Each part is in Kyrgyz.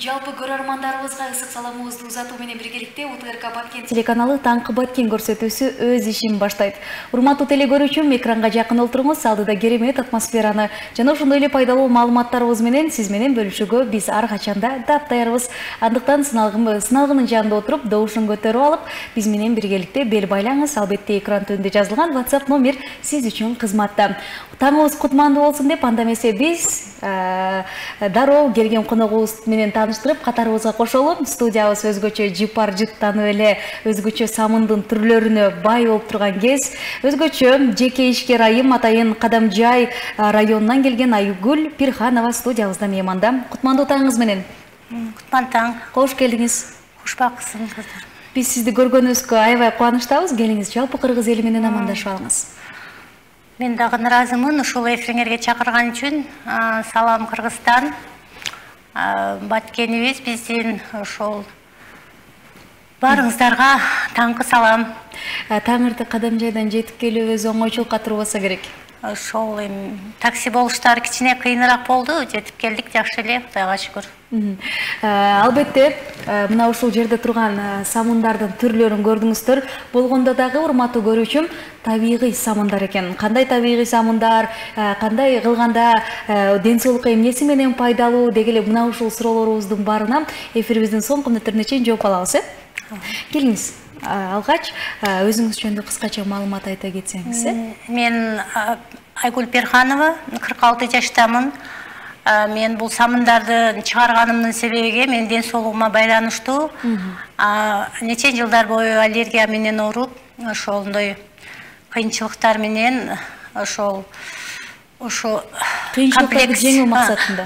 Жалпы көрөрмандарыбызга ысык саламыбызды узатуу менен биргеликте УТРК Баткен телеканалы таңкы Баткен көрсөтүүсү өз ишин баштайт. Урматтуу телегөрүүчүм, экранга жакын олтуруңуз, алдыда керемет атмосфераны жана ошондой эле пайдалуу маалыматтарыбыз менен сиз менен бөлүшүүгө биз ар качанда даптаярбыз. Андыктан сыналгынын жанында отуруп, добушун көтөрүп алып, биз менен биргеликте бел байлаңыз. Албетте экран түбүндө жазылган WhatsApp номер сиз үчүн кызматта. Таңыбыз кутмандуу болсун деп, анда эмесе биз дароо келген коногубуз менен таныштырып, катарыбызга кошолуп, студиябыз өзгөчө жыпар жыттанып эле, өзгөчө самындын түрлөрүнө бай болуп турган кез. Өзгөчө жеке ишкер айым Атайын Кадамжай районунан келген Айгүл Пирханова студиябызда мейманда. Кутмандуу таңыңыз менен. Кутман таң. Кош келдиңиз. Кош баксың кыздар. Биз сизди көргөнүбүзгө аябай кубанычтабыз. Келиңиз, жалпы кыргыз эли менен амандашып алыңыз. Мен дагы ыраазымын ушул эфириңерге чакырган үчүн. Салам Кыргызстан. Баткенибиз биздин ошол баарыңыздарга таңкы салам. Таңырты Кадамжайдан жетип келүүбүз оңойчулукка турбаса керек. Ошол такси болуштары кичине кыйыныраак болду, жетип келдик, жакшы эле, Кудайга шүгүр. Албетте, мына ушул жерде турган самындардын түрлөрүн көрдүңүздөр. Болгондо дагы, урматтуу көрүүчүм, табигый самындар экен. Кандай табигый самындар, кандай кылганда ден соолукка эмнеси менен пайдалуу дегеле мына ушул суроолорубуздун баарына эфирибиздин соңку мүнөттөрүнө чейин жооп алабыз, Келиңиз. Алгач, өзүңүз жөнүндө кыскача маалымат айта кетсеңиз. Мен Айгүл Пирханова, 46 жаштамын. Мен бул самындарды чыгарганымдын себеби мен ден соолугума байланыштуу. Нече жылдар бою аллергия менен ооруп, ошондой кыйынчылыктар менен ошол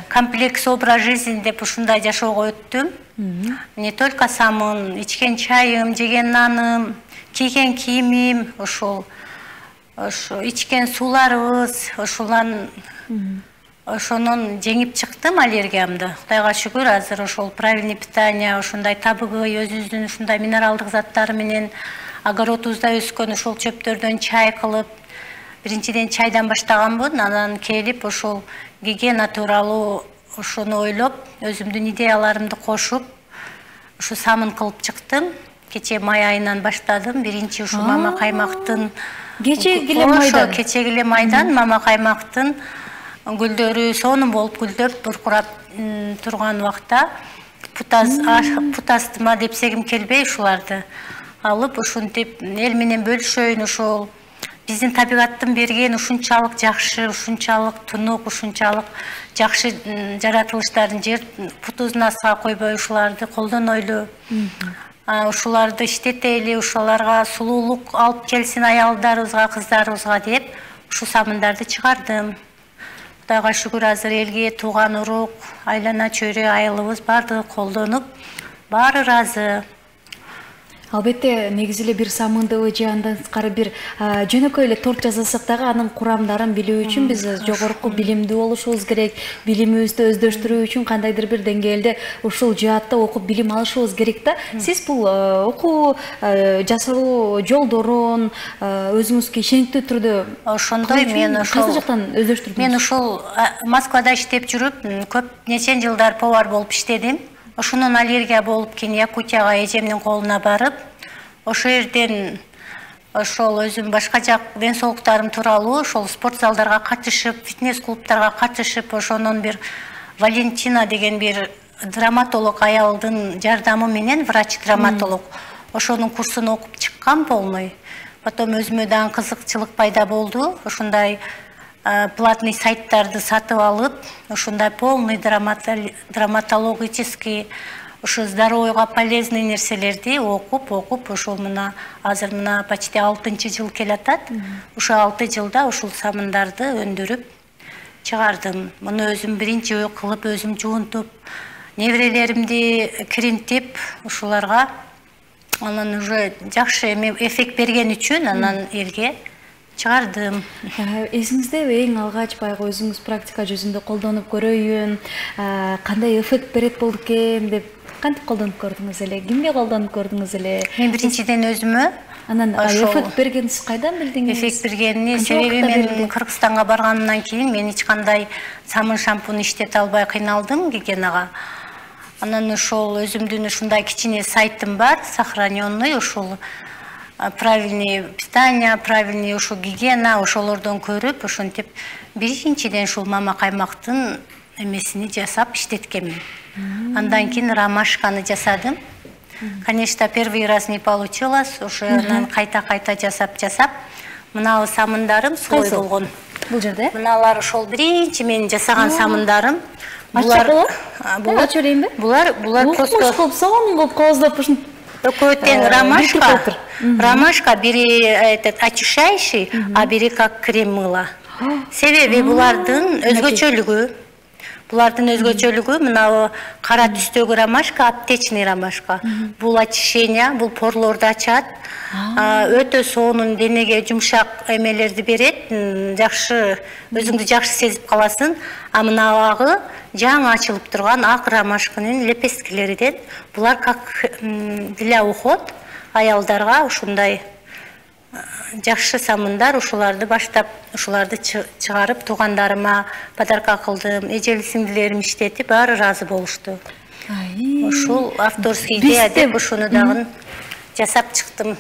комплекс образ жизни деп ушундай жашоого өттүм. Не только самын, ичкен чайым, жеген наным, кийген кийимим, ошол ичкен сууларыбыз, ошонун жеңип чыктым аллергиямды. Кудайга шүгүр, азыр ошол правильный питание, ошондой табыгый, өзүбүздүн ушундай минералдык заттары менен огородубузда өскөн ушул чөптөрдөн чай кылып, биринчиден чайдан баштаганмын, анан келип ошол гигиена тууралуу ошону ойлоп, өзүмдүн идеяларымды кошуп, ушу самын кылып чыктым. Кече май айынан баштадым. Биринчи ушу мама каймактын кечеги эле майдан мама каймактын гүлдөрү сонун болуп гүлдөп, буркурап турган убакта пут астыма депсегим келбей ушуларды алып, ушинтип эл менен бөлүшөйүн, ушул биздин табигаттын берген ушунчалык жакшы, ушунчалык тунук, ушунчалык жакшы жаратылыштарын жер путубуздун астына койбой ушуларды колдонойлу. Ушуларды иштетели, ушуларга сулуулук алып келсин аялдарыбызга, кыздарыбызга деп ушу самындарды чыгардым. Кудайга шүгүр, азыр элге тууган урук, айлана чөйрө айылыбыз баардыгы колдонуп, баары ыраазы. Албетте, негизи эле бир самынды же андан тышкары бир жөнөкөй эле торт жасасак дагы анын курамдарын билүү үчүн биз жогорку билимдүү болушубуз керек. Билимибизди өздөштүрүү үчүн кандайдыр бир деңгээлде ушул жаатта окуп билим алышыбыз керек да. Сиз бул окуу жасалуу жолдорун өзүңүзгө ишеничтүү түрдө ошондой мен ошол кайсы жактан өздөштүрдүңүз? Мен ушул Москвада иштеп жүрүп, көп нече жылдар повар болуп иштедим. Ошонун аллергия болуп кийин Якутияга эжемдин колуна барып, ошол жерден ошол өзүм башка жак ден соолуктарым тууралуу ошол спорт залдарга катышып, фитнес клубтарга катышып, ошонун бир Валентина деген бир драматолог аялдын жардамы менен, врач-драматолог, ошонун курсун окуп чыккан полный. Потом өзүмө дагы кызыкчылык пайда болду. Ошондой платный сайттарды сатып алып, ушундай полный драматологический, ушу здоровьйга полезный нерселерди окуп, ушул мына азыр мына почти 6 жыл келатат. Ушу 6 жылда ушул самындарды өндүрүп чыгардым. Муну өзүм биринчи кылып, өзүм жуунтуп, неберелеримди киринтип, ушуларга анан уже жакшы эффект берген үчүн анан элге чыгардым. Эсиңизде эң алгач баягы өзүңүз практика жүзүндө колдонуп көрөйүн, кандай эффект берет болду экен деп кантип колдонуп көрдүңүз эле? Кимге колдонуп көрдүңүз эле? Мен биринчиден өзүмө. Анан эффект бергенин сиз кайдан билдиңиз? Эффект бергенин себеби мен Кыргызстанга барганымдан кийин мен эч кандай самын шампунь иштете албай кыйналдым гигиенага. Анан ошол өзүмдүн ушундай кичине сайтым бар, сохраненный, ошол правильный питание, правильный ошол гигиена, ошолордон көрүп, ошентип биринчиден ушул мама каймактын эмесини жасап иштеткенмин. Андан кийин ромашканы жасадым. Конечно, первый раз не получилось, уже анан кайта жасап, мынау самындарым солой болгон. Бул жерде? Мыналар ошол биринчи менин жасаган самындарым. Булар ачып берейинби? Булар просто кылып сонун кылып кооздоп ушинтип такой тең ромашка, бири этот очищающий, а бири как крем мыла. Себеби булардын өзгөчөлүгү мынау кара түстөгү ромашка, аптечный ромашка. Бул очищение, бул порлорду ачат. Өтө сонун денеге жумшак эмелерди берет, жакшы өзүңдү жакшы сезип каласың. А мынабагы жаңы ачылып турган ак ромашканын лепесткилериден булар как для уход аялдарга ушундай жакшы самындар, ушуларды баштап, ушуларды чыгарып туугандарыма подарка кылдым. Эжели сиңдилерим иштетип, баары ыраазы болушту. Ушул авторский идея деп ушуну дагы жасап чыктым.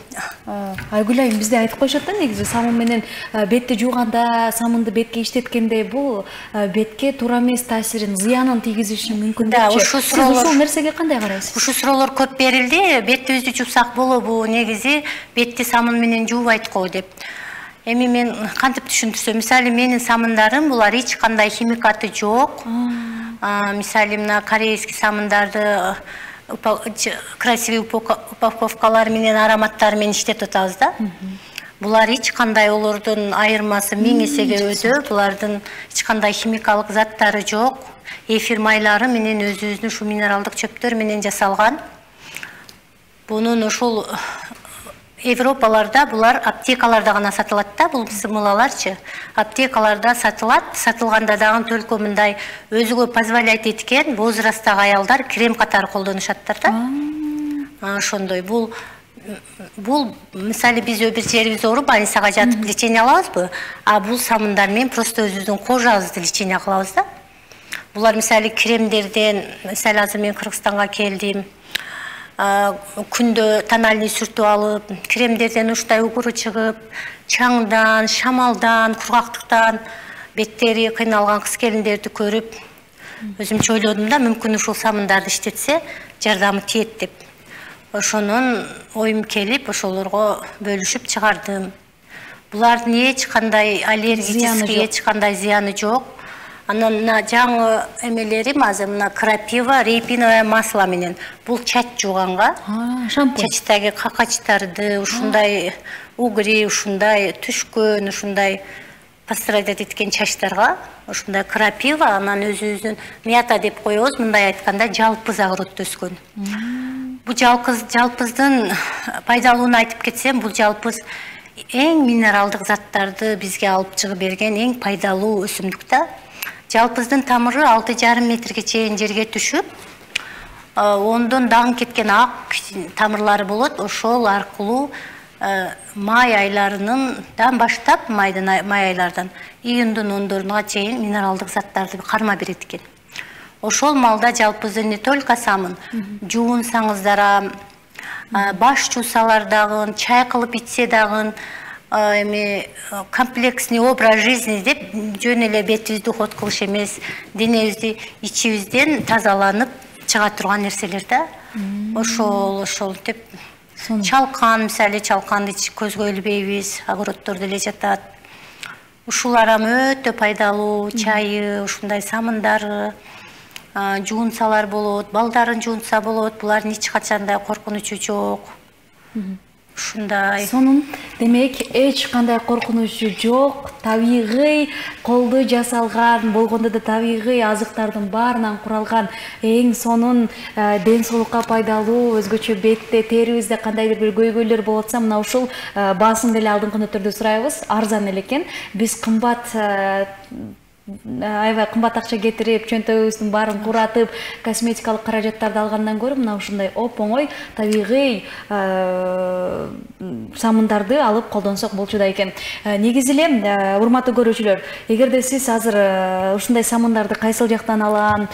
Айгүл айым, бизде айтып коюшат да, негизи самын менен бетти жууганда, самынды бетке иштеткенде бул бетке туура эмес таасирин, зыянын тийгизиши мүмкүн депчи. Сиз ушул нерсеге кандай карайсыз? Ушул суроолор көп берилди. Беттибизди жуупсак болобу? Негизи бетти самын менен жуубайт го деп. Эми мен кантип түшүндүрсөм, мисалы менин самындарым булар эч кандай химикаты жок. Мисалы мына корейский самындарды красивый упаковкалар менен ароматтары менен иштетип атабыз да. Булар эч кандай олордун айырмасы 1000 эсеге өтө. Булардын эч кандай химикалык заттары жок. Эфир майлары менен өзүбүздүн ушу минералдык чөптөр менен жасалган. Бунун ошол Европаларда булар аптекаларда гана сатылат да, бул мылаларчы. Аптекаларда сатылат, сатылганда дагы төлкө мындай өзүгө позволять эткен возрасттагы аялдар крем катары колдонушаттар да. Ошондой бул мисалы биз бир жерибиз ооруп больницага жатып лечение алабызбы? А бул самындар менен просто өзүбүздүн кожабызды лечение кылабыз да. Булар мисалы кремдерден, мисалы азыр мен Кыргызстанга келдим. Күндө тональный сүртүп алып, кремдерден уштай угуру чыгып, чаңдан, шамалдан, кургактыктан беттери кыйналган кыз келиндерди көрүп, өзүмчө ойлодум да, мүмкүн ушул самындарды иштетсе жардамы тиет деп. Ошонун оюм келип, ошолорго бөлүшүп чыгардым. Булардын эч кандай аллергический, эч кандай зыяны жок. Анан жаңы эмелерим азыр мына крапива, репиновое масло менен. Бул чач жууганга, чачтагы какачтарды, ушундай угри, ушундай түшкөн, ушундай пострадать эткен чачтарга, ушундай крапива, анан өзүбүздүн мята деп коебуз, мындай айтканда жалпыз огороддо өскөн. Бул жалпыздын пайдалуулун айтып кетсем, бул жалпыз эң минералдык заттарды бизге алып чыгып берген эң пайдалуу өсүмдүк да. Жалпыздын тамыры 6,5 метрге чейин жерге түшүп, ондон дагы кеткен ак тамырлары болот. Ошол аркылуу май айларынан баштап, май айлардан июндун 10-доруна чейин минералдык заттарды карма берет экен. Ошол малда жалпыздын не только самын, жуунсаңыздар, баш жуусалар дагы, чай кылып ичсе дагы, комплексный образ жизни деп жөн эле бетибизди уход кылыш эмес, денебизди ичибизден тазаланып чыга турган нерселер да. Ошол деп чалкан, мисалы чалканды көзгө илбейбиз, огороддордо эле жатат. Ушулар өтө пайдалуу, чайы, ушундай самындары, жуунсалар болот, балдарын жуунса болот, булардын эч качандай коркунучу жок. Ушундай. Сонун демек эч кандай коркунучу жок, табигый колду жасалган, болгондо да табигый азыктардын баарынан куралган эң сонун ден соолукка пайдалуу, өзгөчө бетте, терибизде кандайдыр бир көйгөйлөр болуп атса, мына ушул баасын деле алдыңкы нөтөрдө сурайбыз, арзан эле экен. Биз кымбат аябай кымбат акча кетирип, чөнтөгүбүздүн баарын куратып, косметикалык каражаттарды алгандан көрө мына ушундай оп-оңой табигый самындарды алып колдонсок болчу да экен. Негизи эле, урматтуу көрүүчүлөр, эгерде сиз азыр ушундай самындарды кайсыл жактан алам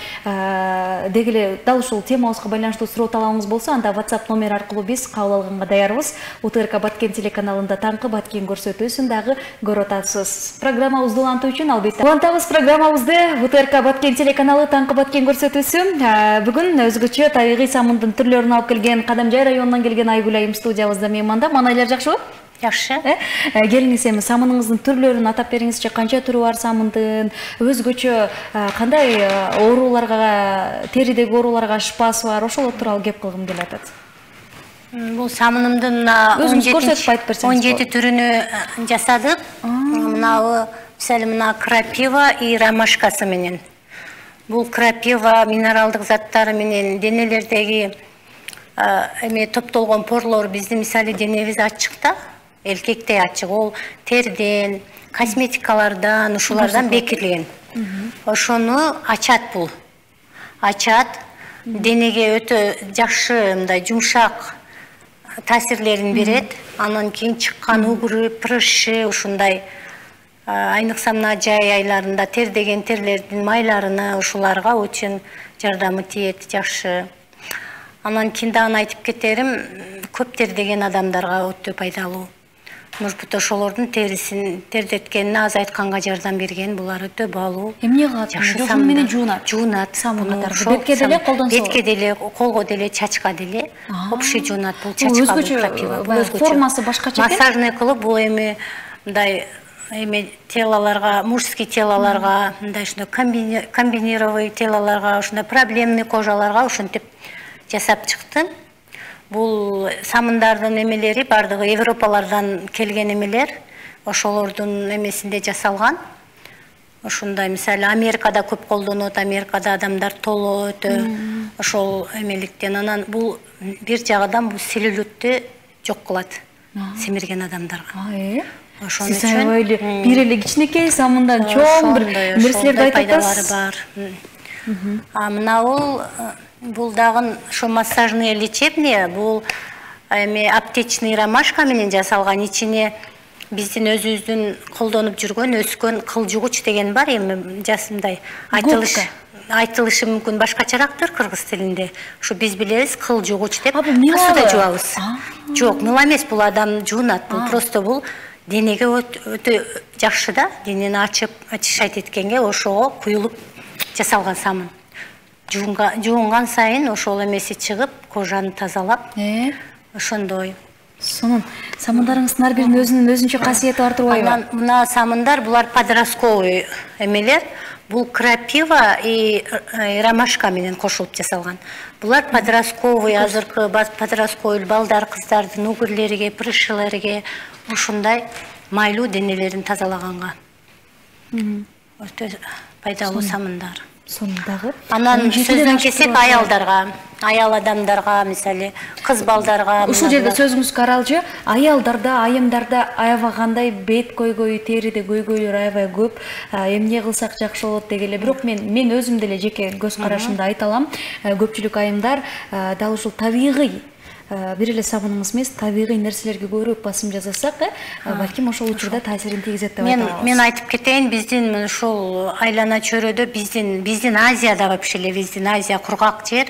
деги эле дал ушул темабызга байланыштуу суроо талабыңыз болсо, анда WhatsApp номер аркылуу биз кабыл алганга даярбыз. УТРК Баткен телеканалында таңкы Баткен көрсөтүүсүн дагы көрүп атасыз. Программабызды улантуу үчүн албетте улантабыз программабызды. УТРК Баткен телеканалы таңкы Баткен көрсөтүүсү. Бүгүн өзгөчө табигый самындын түрлөрүн алып келген, Кадамжай районунан келген Айгүл айым студиябызда мейманда. Манайлар жакшыбы? Жакшы. Келиңиз эми самыныңыздын түрлөрүн атап бериңизчи, канча түрү бар самындын, өзгөчө кандай ооруларга, теридеги ооруларга шыпасы бар, ошол тууралуу кеп кылгым келип атат. Бул самынымдын 17 түрүнү жасадык. Мынабы мисалы мына крапива и ромашкасы менен. Бул крапива минералдык заттары менен денелердеги эме топтолгон порлор биздин мисалы денебиз ачык да, эркектей ачык. Ол терден, косметикалардан, ушулардан бекирилген. Ошону ачат бул. Ачат, денеге өтө жакшы мындай жумшак таасирлерин берет. Анан кийин чыккан угры, прыщы, ушундай айныкса мына жай айларында тердеген терлердин майларына ушуларга очень жардамы тиет, жакшы. Анан кийин дагы айтып кетерим, көп тердеген адамдарга өтө пайдалуу. Может, ошолордун терисин тердеткенине азайтканга жардам берген, булар өтө баалуу. Эмне кылат? Жошун менен жуунат. Жуунат. Бетке деле колдонсо. Бетке деле, колго деле, чачка деле. Общий жуунат, бул чачка, бул крапива. Бул өзгөчө. Формасы башкача экен. Массажный кылып, бул эми мындай телоларга, мужский телоларга, мындай ушундай комбинированный телоларга, ушундай проблемный кожаларга ушинтип жасап чыктым. Бул самындардын эмелери бардыгы Европалардан келген эмелер, ошолордун эмесинде жасалган. Ошундай мисалы Америкада көп колдонот, Америкада адамдар толо өтө ошол эмеликтен. Анан бул бир жагынан бул целлюлиттү жок кылат семирген адамдарга. Ошон үчүн бир эле кичинекей самындан чоң бир нерселерди айтып атасыз. Мына бул дагы ошо массажный лечебный, бул эми аптечный ромашка менен жасалган. Ичине биздин өзүбүздүн колдонуп жүргөн өскөн кылжугуч деген бар, эми жасындай айтылышы мүмкүн башкачарактыр кыргыз тилинде. Ушу биз билебиз кылжугуч деп, кысыда жуабыз. Жок, мыла эмес, бул адам жуунат, бул просто бул денеге өтө жакшы да, денени очищать эткенге ошого куюлуп жасалган самын. Жуунган сайын ошол эмеси чыгып, кожаны тазалап, ошондой. Сонун самындарыңыздын ар биринин өзүнүн өзүнчө касиети бар турбайбы? Мына самындар булар подростковый эмелер. Бул крапива и ромашка менен кошулуп жасалган. Булар подростковый, азыркы подростковый балдар, кыздардын угрлериге, прыщыларыга ушундай майлуу денелерин тазалаганга. Өтө пайдалуу самындар. Сондагы. Анан сөздөн кесек аялдарга, аял адамдарга, мисалы кыз балдарга. Ушул жерде сөзүңүз каралчы, аялдарда, айымдарда аябай кандай бет көйгөйү, териде көйгөйлөр аябай көп. Эмне кылсак жакшы болот дегеле. Бирок мен өзүм деле жеке көз карашымда айта алам. Көпчүлүк айымдар дал ушул табигый бир эле сабыныңыз эмес, табигый нерселерге көбүрөөк басым жасасак, балким ошол учурда таасирин тийгизет деп айтабыз. Мен айтып кетейин, биздин ушул айлана чөйрөдө биздин Азияда вообще эле биздин Азия кургак жер.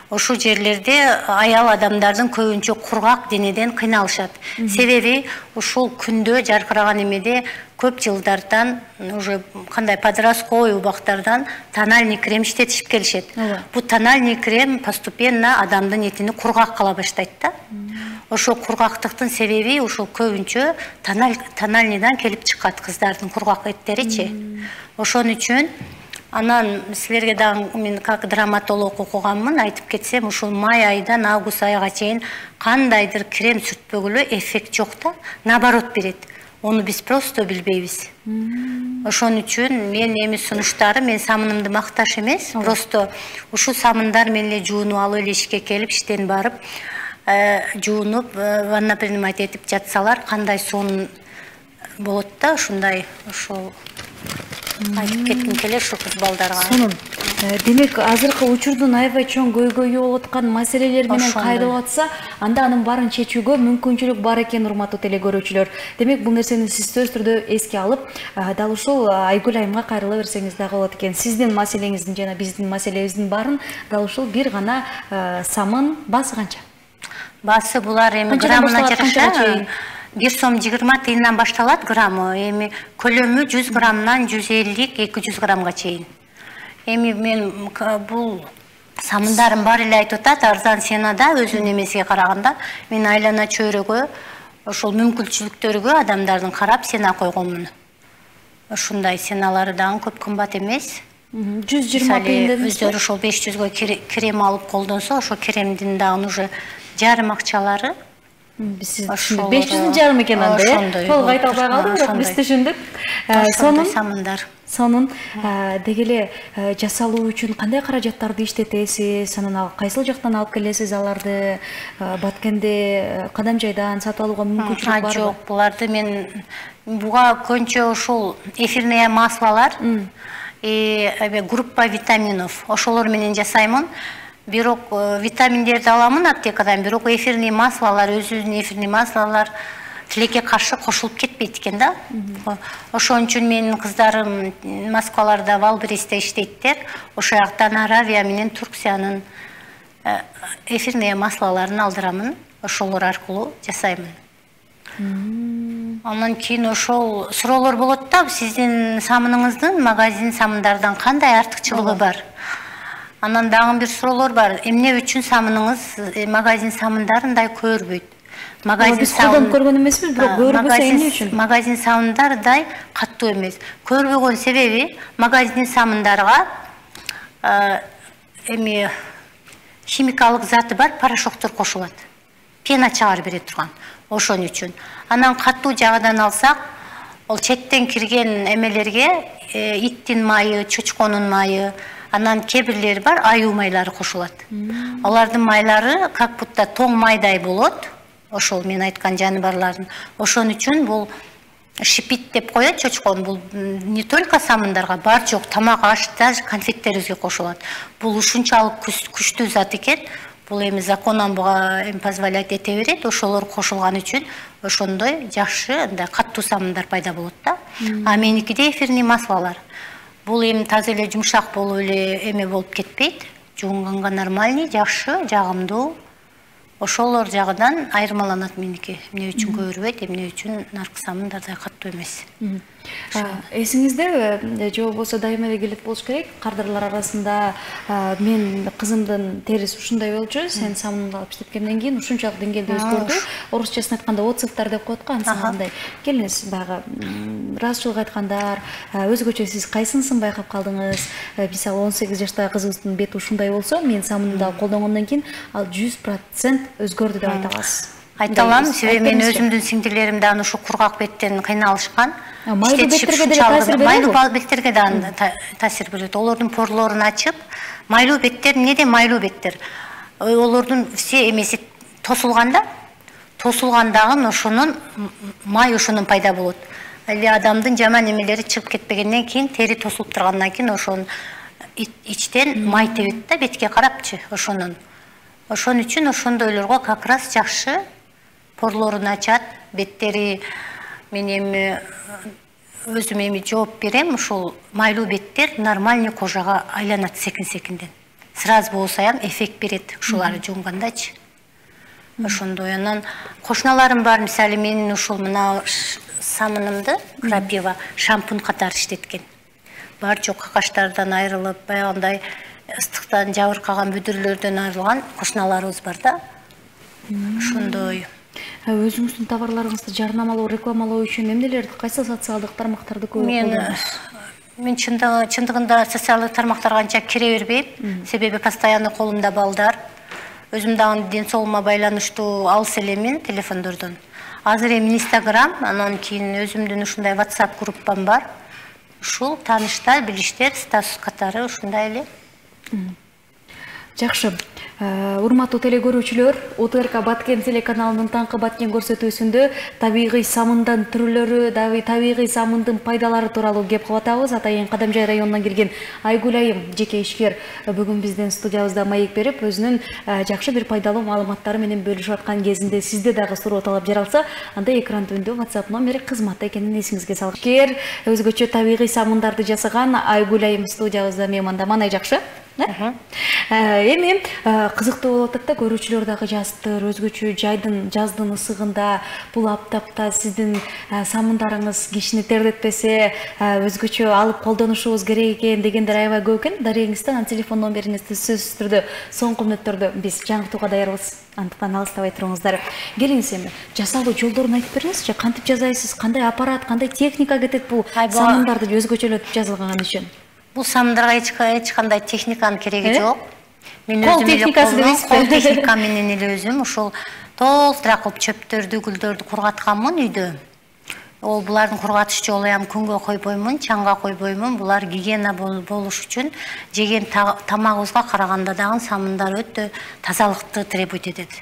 Ошол жерлерде аял адамдардын көбүнчө кургак денеден кыйналышат. Себеби ушул күндө жаркыраган эмеде көп жылдардан уже кандай подростковый убактардан тональный крем иштетишип келишет. Бу тональный крем постепенно адамдын этини кургак кыла баштайт да. Ошол кургактыктын себеби ушул көбүнчө тональныйдан келип чыкат, кыздардын кургак эттеричи. Ошон үчүн анан силерге дагы мен как драматолог окуганмын, айтып кетсем, ушул май айдан август айга чейин кандайдыр крем сүртпөгүлө эффект жок да, наоборот берет. Onu biz просто билбейбиз. Ошон үчүн мен эми сунуштары, мен самынымды макташ эмес, просто ушул самындар менен жуунуп алып эле ишке келип, иштен барып, жуунуп, ванна принимать этип жатсалар, кандай сон болот да, ушундай ошол айтып кетким келет ушул кыз балдарга. Сонун. Демек, азыркы учурдун аябай чоң көйгөйү болуп аткан маселелер менен кайрылып атса, анда анын баарын чечүүгө мүмкүнчүлүк бар экен, урматтуу телекөрүүчүлөр. Демек, бул нерсени сиз сөз түрдө эске алып, дал ушул Айгүл айымга кайрыла берсеңиз дагы болот экен. Сиздин маселеңиздин жана биздин маселебиздин баарын дал ушул бир гана самын басы канча? Басы булар эми граммына жараша 1 сом 20 тыйындан башталат граммы, эми көлөмү 100 граммдан 150-200 граммга чейин. Эми мен бул самындарын бар эле айтып атат, арзан сенада өзүнүн эмесиге караганда, мен айлана чөйрөгө, ошол мүмкүнчүлүктөргө адамдардын карап сена койгонмун. Ушундай сеналары дагы көп кымбат эмес. 120 тыйын дедиңиз. Өздөрү ошол 500гө крем алып колдонсо, ошол кремдин дагы уже жарым акчалары. Биз 500 жарым экен анда, толук айта албай калдым, бирок биз түшүндүк. Сонун деги эле жасалуу үчүн кандай каражаттарды иштетесиз, анан кайсыл жактан алып келесиз аларды? Баткенде Кадамжайдан сатып алууга мүмкүнчүлүк барбы? Жок, буларды мен буга көбүнчө ушул эфирное маслолор, группа витаминов, ошолор менен жасаймын. Бирок витаминдерди аламын аптекадан, бирок эфирный маслолор, өзүнүн эфирный маслолор тилекке каршы кошулуп кетпейт экен да. Ошон үчүн менин кыздарым Москваларда Валбересте иштейттер. Ошол жактан Аравия менен Туркиянын эфирный маслолорун алдырамын. Ошолор аркылуу жасаймын. Андан кийин ошол суроолор болот да, сиздин самыныңыздын магазин самындардан кандай артыкчылыгы бар? Анан дагы бир суроолор бар. Эмне үчүн самыныңыз магазин самындарындай көрбөйт? Магазин сабын көргөн эмеспиз, бирок көрбөсө эмне үчүн? Магазин самындардай каттуу эмес. Көрбөгөн себеби магазин самындарга эми химикалык заты бар, порошоктор кошулат. Пена чыгарып бере турган. Ошон үчүн. Анан каттуу жагынан алсак, ол четтен кирген эмелерге иттин майы, чочконун майы, анан кебирлери бар, аюу майлары кошулат. Алардын майлары как будто тоң майдай болот. Ошол мен айткан жаныбарлардын. Ошон үчүн бул шипит деп коет чочкон. Бул не только самындарга, бар жок тамак аш, даже конфеттерибизге кошулат. Бул ушунчалык күчтүү зат экен. Бул эми законон буга позволять эте берет. Ошолор кошулган үчүн ошондой жакшы, андай каттуу самындар пайда болот да. А меникиде эфирный маслолор. Бул эми таза эле жумшак болуп эле эме болуп кетпейт. Жуунганга нормальный, жакшы, жагымдуу. Ошолор жагынан айырмаланат меники. Эмне үчүн көрбөйт, эмне үчүн наркы самындардай каттуу эмес. Эсиңизде же болбосо дайыма эле келет болуш керек. Кардарлар арасында мен кызымдын териси ушундай болчу, сен самынды алып иштеткенден кийин ушунчалык деңгээлде өзгөрдү. Орусчасын айтканда отзывдар деп коет го, ансындай. Келиңиз дагы ыраазычылык айткандар, өзгөчө сиз кайсынысын байкап калдыңыз? Мисалы 18 жаштагы кызыңыздын бети ушундай болсо, мен самынды колдонгондон кийин ал 100% өзгөрдү деп айта аласыз. Айта алам, себеби мен өзүмдүн сиңдилерим дагы ушу кургак беттен кыйналышкан. Майлуу беттерге деле таасир берет. Майлуу беттерге дагы таасир берет. Олордун порлорун ачып, майлуу беттер, эмнеде майлуу беттер? Олордун все эмеси тосулганда, тосулгандагы ошонун май ошонун пайда болот. Эле адамдын жаман эмелери чыгып кетпегенден кийин, тери тосулуп тургандан кийин ошонун ичтен май тебет да, бетке карапчы ошонун. Ошон үчүн ошондойлорго как раз жакшы, порлорун ачат, беттери, мен эми өзүм эми жооп берем, ушул майлуу беттер нормальный кожага айланат секин-секинден. Сразу болсаям эффект берет ушуларды жуунгандачы. Ошондой. Анан кошуналарым бар, мисалы менин ушул мына самынымды крапива шампунь катары иштеткен. Бар жок какаштардан айрылып, баягындай ыстыктан жабыркаган бүдүрлөрдөн арылган кошуналарыбыз бар да. Ошондой. Өзүңүздүн товарларыңызды жарнамалоо, рекламалоо үчүн эмнелерди, кайсы социалдык тармактарды көп колдоносуз? Мен чындыгында социалдык тармактарга анча кире бербейм, себеби постоянно колумда балдар. Өзүм дагы ден соолугума байланыштуу алыс элемин телефондордон. Азыр эми Instagram, анан кийин өзүмдүн ушундай WhatsApp группам бар. Ушул тааныштар, билиштер, статус катары ушундай эле. Жакшы. Урматтуу телекөрүүчүлөр, УТРК Баткен телеканалынын таңкы Баткен көрсөтүүсүндө табигый самындын түрлөрү, табигый самындын пайдалары тууралуу кеп кылып атабыз. Атайын Кадамжай районунан келген Айгүл айым жеке ишкер бүгүн биздин студиябызда маек берип, өзүнүн жакшы бир пайдалуу маалыматтары менен бөлүшүп аткан кезинде сизде дагы суроо талап жаралса, анда экран түбүндө WhatsApp номери кызматта экенин эсиңизге салып. Ишкер өзгөчө табигый самындарды жасаган Айгүл айым студиябызда мейманда. Мана жакшы. Эми кызыктуу болуп атат да, көрүүчүлөр дагы жазыптыр, өзгөчө жаздын ысыгында, бул аптапта сиздин самындарыңыз кишини тердетпесе, өзгөчө алып колдонушубуз керек экен дегендер аябай көп экен. Дарегиңизден телефон номериңизди сөзсүз түрдө соңку мүнөттөрдө биз жаңыртууга даярбыз. Андыктан алыстабай туруңуздар. Келиңиз эми жасалуу жолдорун айтып бериңизчи, кантип жасайсыз, кандай аппарат, кандай техника кетет бул самындарды өзгөчөлөтүп жазылган үчүн? Бул самындарга эч кандай техниканын кереги жок. Мен Кол техникасы дейбиз. Кол техника менен эле өзүм ушул толтура кылып чөптөрдү, гүлдөрдү кургатканмын үйдө. Булардын кургатыш жолу эми күнгө койбоймун, чаңга койбоймун. Булар гигиена болуш үчүн жеген тамагыбызга караганда дагы самындар өтө тазалыкты требует этет.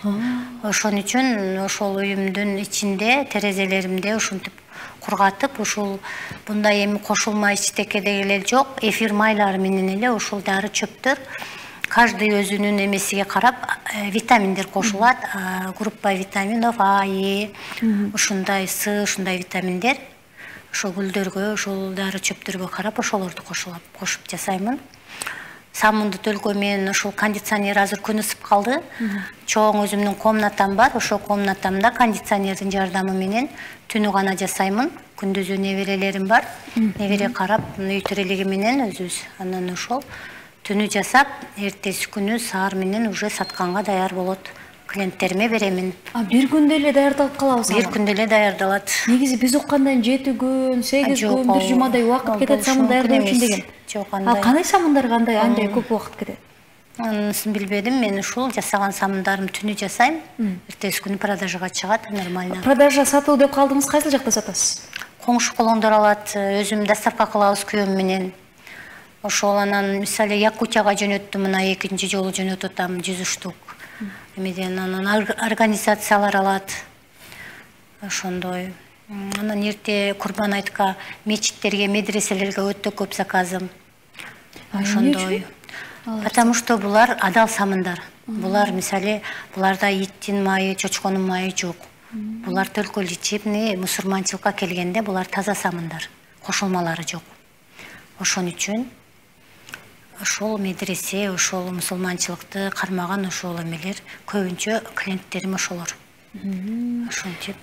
Ошон үчүн ошол үйүмдүн ичинде, терезелеримде ушинтип кургатып, ушул мындай эми кошулма эчтеке дегеле жок, эфир майлары менен эле ушул дары чөптөр каждый өзүнүн эмесиге карап витаминдер кошулат. Группа витаминов А, Е, ушундай С, ушундай витаминдер ошол гүлдөргө, ошол дары чөптөргө карап ошолорду кошуп жасаймын. Самынды төлкө мен ошол кондиционер азыр күн ысып калды. Чоң өзүмдүн комнатам бар. Ошол комнатамда кондиционердин жардамы менен түнү гана жасаймын. Күндүзү неберелерим бар. Небере карап, үй тирелиги менен өзүбүз. Анан ошол түнү жасап, эртеси күнү саар менен уже сатканга даяр болот. Клиенттериме беремин. Бир күндө эле даярдалып калабыз. Бир күндө эле даярдалат. Негизи биз уккандай 7 күн, 8 күн, бир жумадай убакыт кетет самын даярдоо үчүн деген. Жок, андай. Кандай самындарга андай көп убакыт кетет? Анысын билбедим. Мен ушул жасаган самындарым түнү жасайм. Эртеси күнү продажага чыгат, нормально. Продажа сатуу деп калдыңыз, кайсыл жакта сатасыз? Коңшу колоңдор алат, өзүм доставка кылабыз күйөөм менен. Ошол анан мисалы Якутияга жөнөттүм, мына экинчи жолу жөнөтүп атам 100 штук. Эмеден анан организациялар алат. Ошондой. Анан эрте Курбан айтка мечиттерге, медреселерге өтө көп заказым. Ошондой. Потому что булар адал самындар. Булар мисалы буларда иттин майы, чочконун майы жок. Булар только лечебный, мусульманчылыкка келгенде булар таза самындар. Кошулмалары жок. Ошон үчүн ошол медресе, ошол мусулманчылыкты кармаган ошол эмелер көбүнчө клиенттерим ошолор. Ошентип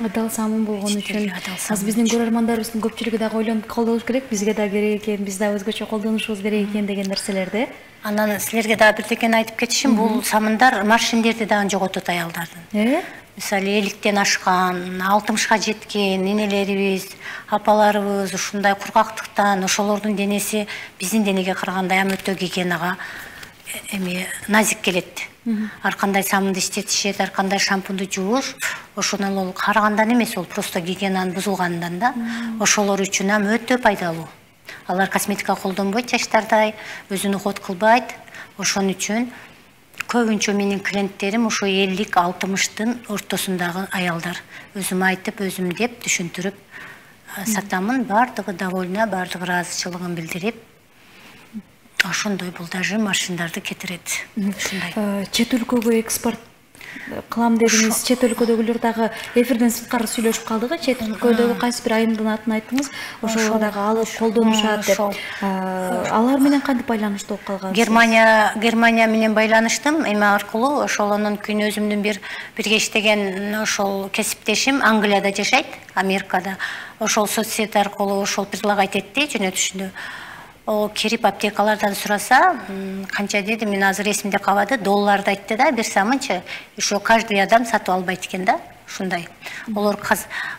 адал самын болгон үчүн азыр биздин көрөрмандарыбыздын көпчүлүгү дагы ойлонуп колдонуш керек, бизге да керек экен, биз да өзгөчө колдонушубуз керек экен деген нерселерди. Анан силерге дагы бирдекени айтып кетишим, бул самындар маршиндерди дагы жоготот аялдардын. Мисалы 50-тен ашкан, 60-ка жеткен энелерибиз, апаларыбыз ушундай кургактыктан ошолордун денеси биздин денеге караганда өтө гигиенага назик келет. Ар кандай самынды иштетишет, ар кандай шампунду жууш, ошону ол карагандан эмес, ол просто гигиенанын бузулганынан да. Ошолор үчүн өтө пайдалуу. Алар косметика колдонбойт, жаштардай, өзүн уход кылбайт. Ошон үчүн көбүнчө менин клиенттерим ошо 50-60-тын ортосундагы аялдар. Өзүм айтып, өзүм деп түшүндүрүп сатамын, бардыгы довольна, бардыгы ыраазычылыгын билдирип. Ошондой бул даже машиналарды кетирет. Ушундай. Чет өлкөгө экспорт кылам дедиңиз, чет өлкөдөгүлөр дагы эфирден сырткары сүйлөшүп калдыгы, чет өлкөдөгү кайсы бир айымдын атын айттыңыз, ошол дагы алып колдонушат деп. Алар менен кантип байланыштуу болуп калгансыз? Германия менен байланыштым, эме аркылуу ошол анан күн өзүмдүн бирге иштеген ошол кесиптешим Англияда жашайт, Америкада. Ошол соцсет аркылуу ошол предлагать этти жөнөтүшүндө. Кирип аптекалардан сураса, канча деди, мен азыр эсимде калбады, долларды айтты да, бир самынчы, ошо каждый адам сатып албайт экен да, ушундай. Олор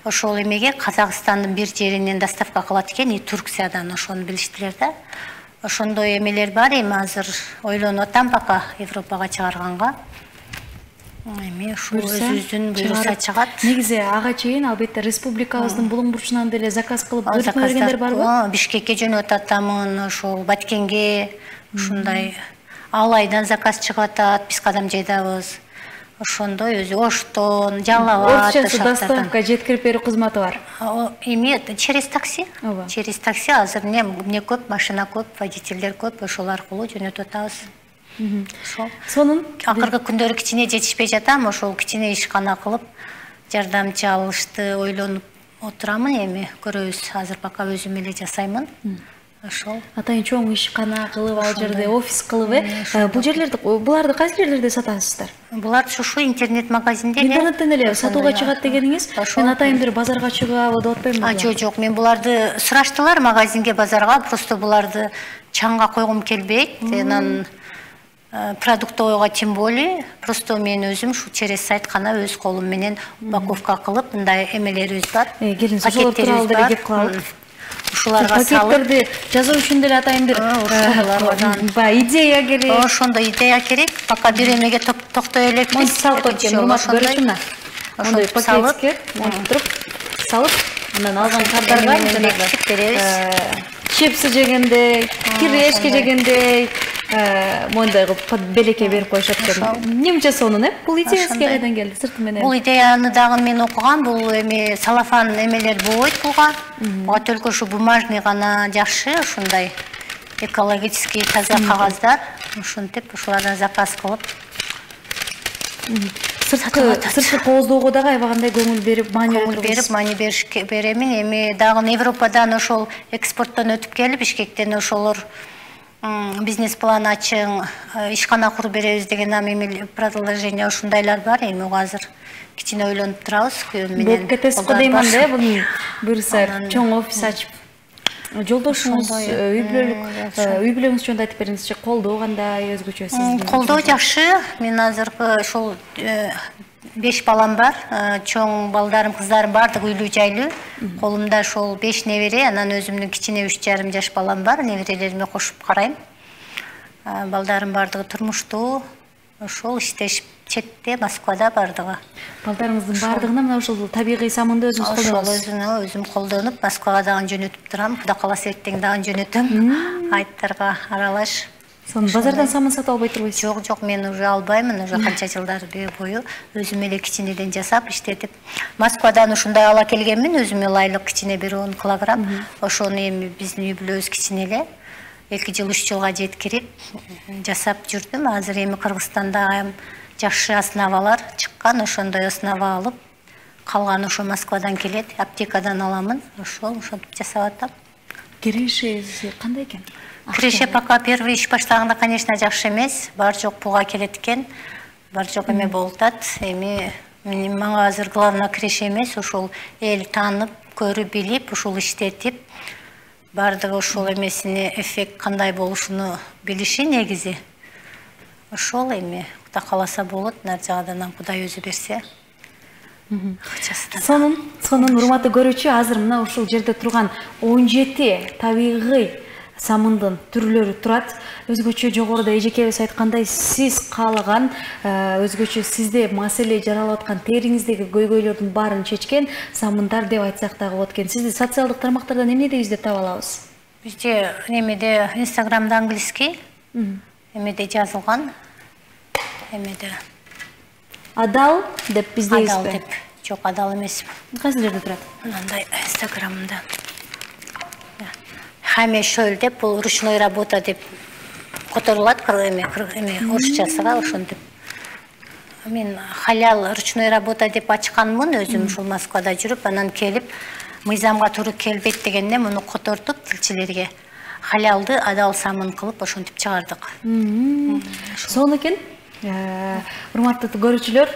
ошол эмеге Казакстандын бир жеринен доставка кылат экен, и Турциядан, ошону билиштилер да. Ошондой эмелер бар, эми азыр ойлонуп атам пока Европага чыгарганга. Эми ушул өзүбүздүн буюрса чыгат. Негизи ага чейин албетте республикабыздын булуң бурчунан деле заказ кылып бергендер барбы? Бишкекке жөнөтүп атамын, ошол Баткенге ушундай Алайдан заказ чыгып атат, биз кадам жайдабыз. Ошондой өзү оштон, жалабат. Орусчасы доставка жеткирип берүү кызматы бар. Эми через такси. Через такси азыр эмне көп, машина көп, водительдер көп, ошол аркылуу жөнөтүп атабыз. Ошол. Сонун Акыркы күндөрү кичине жетишпей жатам, ошол кичине ишкана кылып, жардамчы алышты ойлонуп отурамын эми, көрөбүз. Азыр пока өзүм эле жасаймын. Ошол. Атайын чоң ишкана кылып, ал жерде офис кылып, бул жерлерди, буларды кайсы жерлерде сатасыздар? Булар ушу интернет магазинде эле. Интернеттен эле сатууга чыгат дегениңиз? Мен атайын бир базарга чыгабы деп атпаймынбы? Жок, мен буларды сураштылар магазинге, базарга, просто буларды чаңга койгум келбейт. Анан продуктовойго тем более, просто мен өзүм шу через сайт кана өз колум менен упаковка кылып, мындай эмелерибиз бар. Келиңиз, ошол тууралуу деле кеп калып. Ушуларга салып, пакеттерди жазуу үчүн деле атайын бир идея керек. Ошондой идея керек. Пока бир эмеге токтой элекпиз. Монтип салып койгон, урматтуу көрүүчүлөр. Ошондой пакетке монтип туруп, салып, анан алган каддарга бекитип беребиз. Чипсы жегендей, кирешке жегендей, мондай кылып белекке берип коюшат экен. Немче сонун, бул идеясызга кайдан келди? Сырты менен. Бул идеяны дагы мен окугам, бул эми салафан эмелер болбойт булга. Буга только ушу бумажный гана жакшы, ушундай экологический таза кагаздар. Ушинтип ушулардан заказ кылып. Сырткы кооздоого дагы аябагандай көңүл берип, мани беремин. Эми дагы Европадан ошол экспорттон өтүп келип, Бишкектен ошолор бизнес план ачың, ишкана куруп беребиз деген предложение ушундайлар бар. Эми азыр кичине ойлонуп турабыз күйөөм менен. Болуп кетесиз го деймин да, буну буюрса чоң офис ачып. Жолдошуңуз, үй бүлөңүз жөнүндө айтып бериңизчи, колдоо кандай, өзгөчө сиздин? Колдоо жакшы. Мен азыркы ошол 5 балам бар, чоң балдарым, кыздарым бардык үйлүү жайлуу. Колумда ошол 5 небере, анан өзүмдүн кичине 3,5 жаш балам бар, неберелериме кошуп карайм. Балдарым бардыгы турмуштуу, ошол иштешип четте, Москвада бардыгы. Балдарыңыздын бардыгына мына ушул табигый самынды өзүңүз колдоносуз? Ошол өзүм колдонуп, Москвага дагы жөнөтүп турам. Кудай кааласа эртең дагы жөнөтөм. Айттарга аралаш. Сонун базардан самын сатып албай турбайсыз? Жок, мен уже албаймын, уже канча жылдар бою өзүм эле кичинеден жасап, иштетип. Москвадан ушундай ала келгенмин, өзүмө ылайык кичине бир 10 килограмм. Ошону эми биздин үй бүлөбүз кичине эле 2 жыл 3 жылга жеткирип жасап жүрдүм. Азыр эми Кыргызстанда жакшы основалар чыккан, ошондой основа алып, калган ошо Москвадан келет, аптекадан аламын, ошентип жасап атам. Кирешеси кандай экен? Киреше пока первый иш баштаганда, конечно, жакшы эмес, бар жок пулга келет экен, бар жок эме болуп атат. Эми мага азыр главный киреше эмес, ошол эл таанып, көрүп билип, ушул иштетип, бардыгы ошол эмесине эффект кандай болушуну билиши негизи. Ошол эми Кудай кааласа болот, нар жагынан Кудай өзү берсе. Сонун урматтуу көрүүчү, азыр мына ушул жерде турган 17 табигый самындын түрлөрү турат. Өзгөчө жогоруда эжекебиз айткандай, сиз каалаган, өзгөчө сизде маселе жаралып аткан, териңиздеги көйгөйлөрдүн баарын чечкен самындар деп айтсак дагы болот экен. Сизди социалдык тармактардан эмнеде издеп таба алабыз? Бизде немеде Инстаграмда английский, эмеде жазылган, эмеде Адал деп биздейбизби? Адал деп. Жок, адал эмес. Кайсы жерде турат? Мындай Инстаграмда. Хамешөл деп, бул ручной работа деп которулат, орусчасыга ошентип. Мен халял ручной работа деп ачканмын, өзүм ушул Москвада жүрүп, анан келип, мыйзамга туура келбейт дегенде муну котортуп тилчилерге халялды адал самын кылып ошентип чыгардык. Сонун экен. Урматтуу көрүүчүлөр,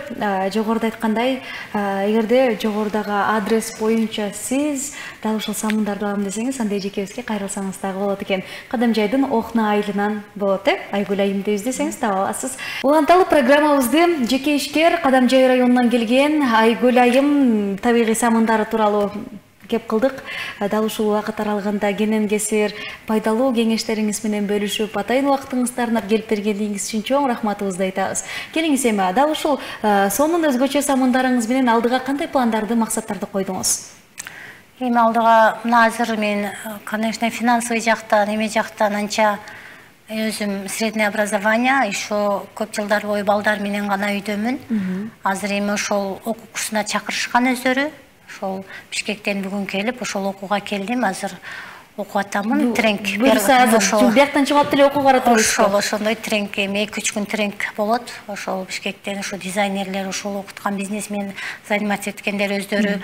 жогоруда айткандай, эгерде жогорудагы адрес боюнча сиз дал ушул самындарды алам десеңиз, анда эжекебизге кайрылсаңыз дагы болот экен. Кадамжайдын Охна айылынан болот, Айгүл айымды издесеңиз таба аласыз. Уланталы программабызды жеке ишкер Кадамжай районунан келген Айгүл айым табигый самындары тууралуу кеп кылдык. Дал ушул убакыт аралыгында кенен кесир пайдалуу кеңештериңиз менен бөлүшүп, атайын убактыңыздарды келип бергениңиз үчүн чоң рахматыбызды айтабыз. Келиңиз эми дал ушул сонун өзгөчө самындарыңыз менен алдыга кандай пландарды, максаттарды койдуңуз? Эми алдыга мына азыр мен, конечно, финансовый жактан, эме жактан анча өзүм среднее образование, еще көп жылдар бою балдар менен гана үйдөмүн. Азыр эми ошол окуу курсуна чакырышкан өздөрү. Ошол Бишкектен бүгүн келип, ошол окууга келдим. Азыр окуп атамын. Тренинг бияктан чыгып алып деле окууга баратсызбы? Ошондой тренинг, 2-3 күн тренинг болот. Ошол Бишкектен ошо дизайнерлер, ошол окуткан бизнесмен заниматься эткендер өздөрү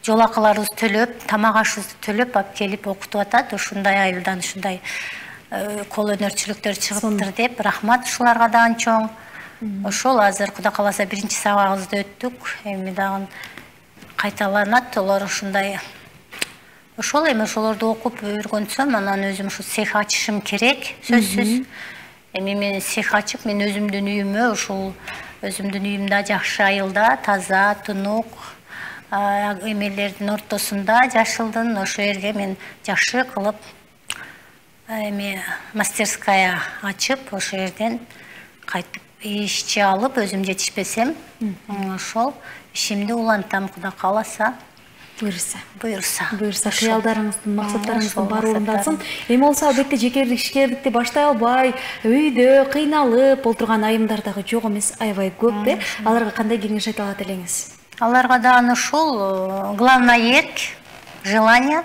жол акыларыбызды төлөп, тамак ашыбызды төлөп алып келип окутуп атат. Ушундай айылдан ушундай кол өнөрчүлүктөр чыгыптыр деп, рахмат ушуларга да анчоң. Ошол азыр Кудай кааласа 1-чи сабагыбызды өттүк. Эми дагы кайталанат, олар ушундай. Ошол эми ошолорду окуп үйрөнсөм, анан өзүм ушу цех ачышым керек, сөзсүз. Эми мен цех ачып, мен өзүмдүн үйүмө, ушул өзүмдүн үйүмдө жакшы айылда, таза, тунук, эмелердин ортосунда жашылдын, ошол жерге мен жакшы кылып эми мастерская ачып, ошол жерден кайтып ишчи алып, өзүм жетишпесем, ошол ишимди улантам, Кудай кааласа. Буюрса, кыялдарыңыздын, максаттарыңыздын баары орундалсын. Эми болсо албетте ишкердикти баштай албай, үйдө кыйналып олтурган айымдар дагы жок эмес, аябай көп да. Аларга кандай кеңеш айта алат элеңиз? Аларга да ушул, главное эрк, желание.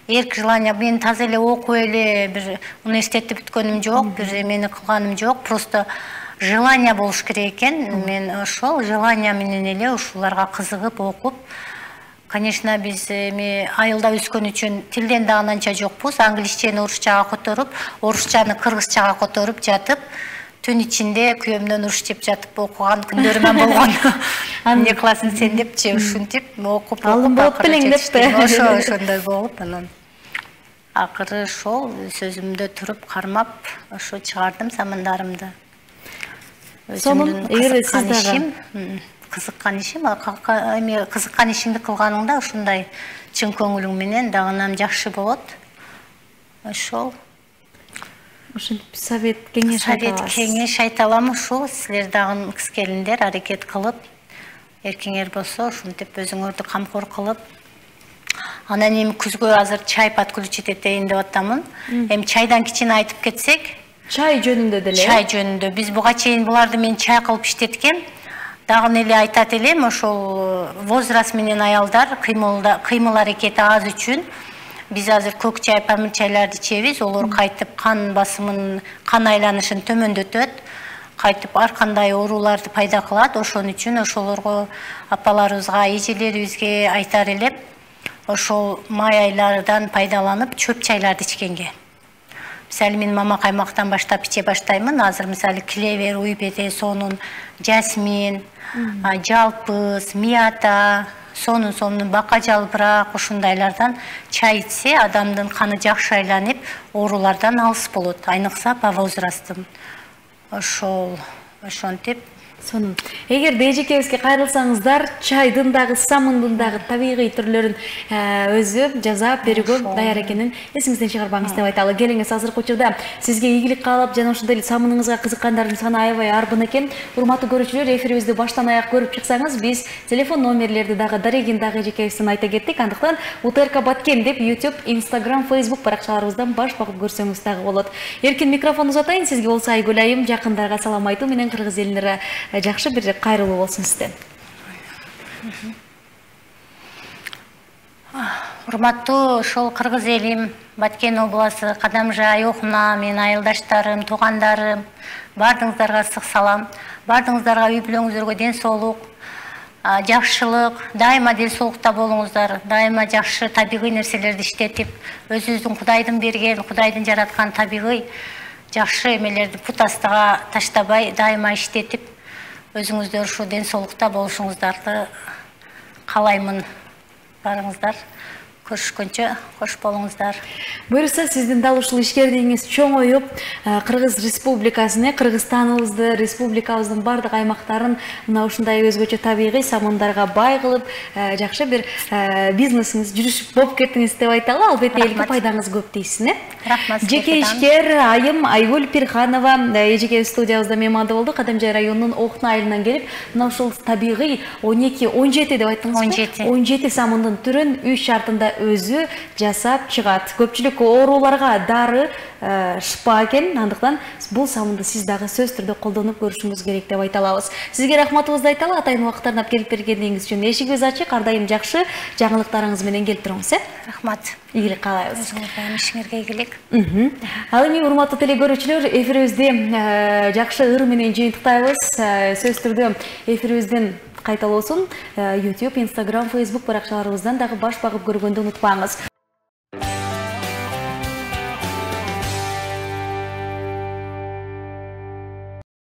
Эрк, желание. Мен таза эле окуп эле бир университетти бүткөнүм жок, бир эмени кылганым жок, просто желание болуш керек экен. Мен ошол желание менен эле ушуларга кызыгып окуп, конечно, биз эми айылда өскөн үчүн тилден дагы анча жокпуз. Англисчени орусчага которуп, орусчаны кыргызчага которуп жатып, түн ичинде күйөөмдөн уруш жеп жатып окуган күндөрүм болгон. Эмне кыласың сен депчи, ушинтип окуп болуп белең депти. Ошондой болуп, анан акыры ошол сөзүмдө туруп кармап, ошо чыгардым самандарымды. Сонун кызыккан ишим, эми кызыккан ишиңди кылганыңда ушундай чын көңүлүң менен дагы жакшы болот. Ошол. Ушинтип совет кеңеш айта алам. Ушул силер дагы кыз келиндер аракет кылып, эркиңер болсо ушинтип өзүңөрдү камкор кылып. Анан эми күзгө азыр чай подключить этейин деп атамын. Эми чайдан кичине айтып кетсек, чай жөнүндө деле. Чай жөнүндө биз буга чейин буларды мен чай кылып иштеткем. Дагы эле айтат элем, ошол возраст менен аялдар кыймыл аракети аз үчүн биз азыр көк чай, памир чайларды ичебиз. Олор кайтып кан басымын, кан айланышын төмөндөтөт, кайтып ар кандай ооруларды пайда кылат. Ошон үчүн ошолорго, апаларыбызга, эжелерибизге айтар элем, ошол май айлардан пайдаланып чөп чайларды ичкенге. Мисалы мен мама каймактан баштап иче баштаймын. Азыр мисалы клевер, уйбеде, сонун жасмин, жалпыз, мята, сонун бака жалбырак, ушундайлардан чай ичсе, адамдын каны жакшы айланып, оорулардан алыс болот. Айныкса по возрастым. Ошонтип. Сонун. Эгерде эжекебизге кайрылсаңыздар, чайдын дагы, самындын дагы табигый түрлөрүн өзү жасап берүүгө даяр экенин эсиңизден чыгарбаңыз деп айталы. Келиңиз, азыркы учурда сизге ийгилик каалап, жана ошондой эле самыныңызга кызыккандардын саны аябай арбын экен. Урматтуу көрүүчүлөр, эфирибизди баштан аяк көрүп чыксаңыз, биз телефон номерлерди дагы дарегин дагы эжекебизден айта кеттик. Андыктан УТРК Баткен деп YouTube, Instagram, Facebook баракчаларыбыздан баш багып көрсөңүз дагы болот. Эркин микрофон узатайын, сизге болсо Айгүл айым жакындарга салам айтуу менен кыргыз элине жакшы бир кайрылуу болсун сизден. Урматтуу ошол кыргыз элим, Баткен областы, Кадамжай, Окуна, мен айылдаштарым, туугандарым, бардыңыздарга ысык салам. Бардыңыздарга үй бүлөңүзгө ден соолук, жакшылык, дайыма ден соолукта болуңуздар, дайыма жакшы табигый нерселерди иштетип, өзүңүздүн Кудайдын берген, Кудайдын жараткан табигый жакшы эмелерди путастыга таштабай, дайыма иштетип, өзүңүздөр ушу ден соолукта болушуңуздарды каалаймын. Барыңыздар, көрүшкөнчө кош болуңуздар. Буюрса, сиздин дал ушул ишкердигиңиз чоңоюп, Кыргыз Республикасына, Кыргызстаныбызды, республикабыздын бардык аймактарын мына ушундай өзгөчө табигый самындарга бай кылып, жакшы бир бизнесиңиз жүрүш болуп кеттиңиз деп айталы. Албетте элге пайдаңыз көп дейсиз, Рахмат. Жеке ишкер айым Айгүл Пирханова эжеке студиябызда мейманды болду. Кадамжай районунун Окуна айылынан келип, мына ушул табигый 12-17 деп айттыңызбы? 17 самындын түрүн үй шартында өзү жасап чыгат. Көпчүлүк ооруларга дары шыпа экен, андыктан бул самынды сиз дагы сөзсүз түрдө колдонуп көрүшүңүз керек деп айта алабыз. Сизге рахматыбызды айталы, атайын убакыт арнап келип бергениңиз үчүн. Эшигибиз ачык, ар дайым жакшы жаңылыктарыңыз менен келип туруңуз, Рахмат. Ийгилик каалайбыз. Ишиңерге ийгилик. Ал эми урматтуу телегөрүүчүлөр, эфирибизди жакшы ыр менен жыйынтыктайбыз. Сөзсүз түрдө эфирибиздин кайталоосун YouTube, Instagram, Facebook баракчаларыбыздан дагы баш багып көргөндү унутпаңыз.